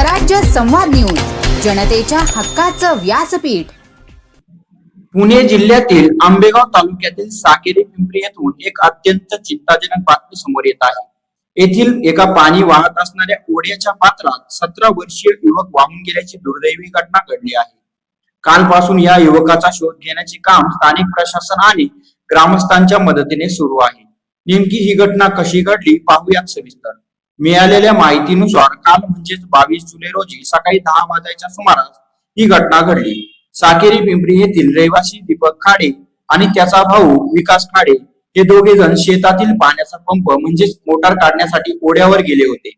स्वराज्य संवाद न्यूज, जनतेच्या हक्काचं व्यासपीठ। पुणे जिल्ह्यातील आंबेगाव तालुक्यातील साकेरी पिंपरी येथून एक अत्यंत चिंताजनक बातमी समोर येत आहे। येथील एका पाणी वाहत असणाऱ्या ओढ्याच्या पात्रात 17 वर्षीय युवक वाहून गेल्याची दुर्दैवी घटना घडली आहे। कालपासून या युवकाचा शोध घेण्याचे काम स्थानिक प्रशासन आणि ग्रामस्थांच्या मदतीने सुरू आहे। नेमकी ही घटना कशी घडली पाहूयात सविस्तर। मिळालेल्या माहितीनुसार काल म्हणजेच 22 जुलै रोजी सकाळी 10 वाजण्याच्या सुमारास ही घटना घडली। साकेरी पिंपरी येथील रहिवासी दीपक खाडे आणि त्याचा भाऊ विकास खाडे हे दोघे जण शेतातील पाण्याचा पंप म्हणजेच मोटार काढण्यासाठी ओढ्यावर गेले होते।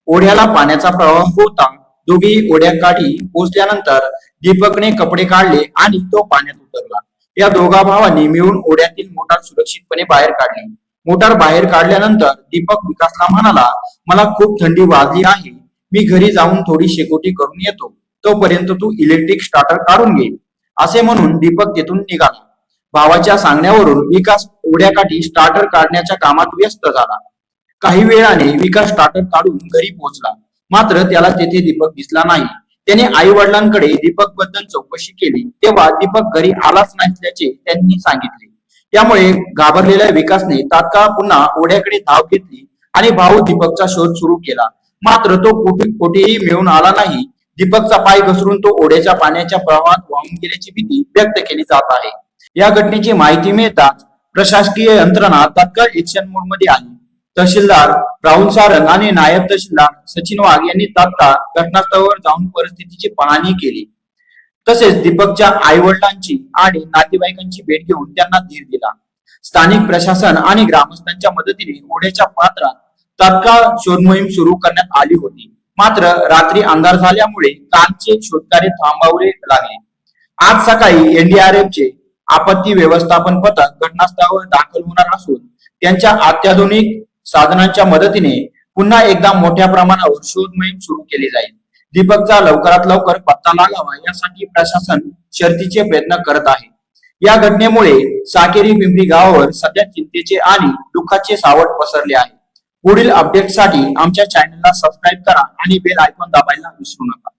ओढ्याला पाण्याचा प्रवाह होता। दोघेही ओढ्याकाठी पोहोचल्यानंतर दीपकने कपडे काढले आणि तो पाण्यात उतरला। या दोघा भावांनी मिळून ओढ्यातील मोटार सुरक्षितपणे बाहेर काढली। मोटार बाहेर काढल्यानंतर दीपक विकासला म्हणाला, मला खूप थंडी वाजली आहे, मी घरी जाऊन थोडी शेकोटी करून येतो, तोपर्यंत तू इलेक्ट्रिक स्टार्टर काढून घे, असे म्हणून दीपक तेथून निघाला। भावाच्या सांगण्यावरून विकास ओढ्याकाठी स्टार्टर काढण्याच्या कामात व्यस्त झाला। काही वेळाने विकास स्टार्टर काढून घरी पोहोचला, मात्र त्याला तेथे दीपक दिसला नाही। त्याने आई वडिलांकडे दीपक बद्दल चौकशी केली, तेव्हा दीपक घरी आलाच नसल्याचे त्यांनी सांगितले। त्यामुळे घाबरलेल्या विकासने तात्काळ पुन्हा ओढ्याकडे धाव घेतली आणि भाऊ दीपकचा शोध सुरू केला, मात्र तो कुठेही मिळून आला नाही। दीपकचा पाय घसरून तो ओढ्याच्या पाण्याच्या प्रवाहात वाहून गेल्याची भीती व्यक्त केली जात आहे। या घटनेची माहिती मिळताच प्रशासकीय यंत्रणा तात्काळ ऍक्शन मोड मध्ये आली। तहसीलदार राहुल सारंग आणि नायब तहसीलदार सचिन वाघ यांनी तात्काळ घटनास्थळावर जाऊन परिस्थितीची पाहणी केली। तसेच दीपकच्या आई वडिलांची आणि नातेवाईकांची भेट घेऊन त्यांना धीर दिला। स्थानिक प्रशासन आणि ग्रामस्थांच्या मदतीने ओढ्याच्या पात्रात तात्काळ शोध मोहीम सुरू करण्यात आली होती, मात्र रात्री अंधार झाल्यामुळे कालचे शोधकार्य थांबवावे लागले। आज सकाळी एनडीआरएफचे आपत्ती व्यवस्थापन पथक घटनास्थळावर दाखल होणार असून त्यांच्या अत्याधुनिक साधनांच्या मदतीने पुन्हा एकदा मोठ्या प्रमाणावर शोध मोहीम सुरू केली जाईल। दीपकचा लवकरात लवकर पत्ता लागावा यासाठी प्रशासन शर्थीचे प्रयत्न करत आहे। या घटनेमुळे साकेरी पिंपरी गावावर सध्या चिंतेचे आणि दुःखाचे सावट पसरले आहे। पुढील अपडेटसाठी आमच्या चॅनलला सबस्क्राईब करा आणि बेल आयकॉन दाबायला विसरू नका।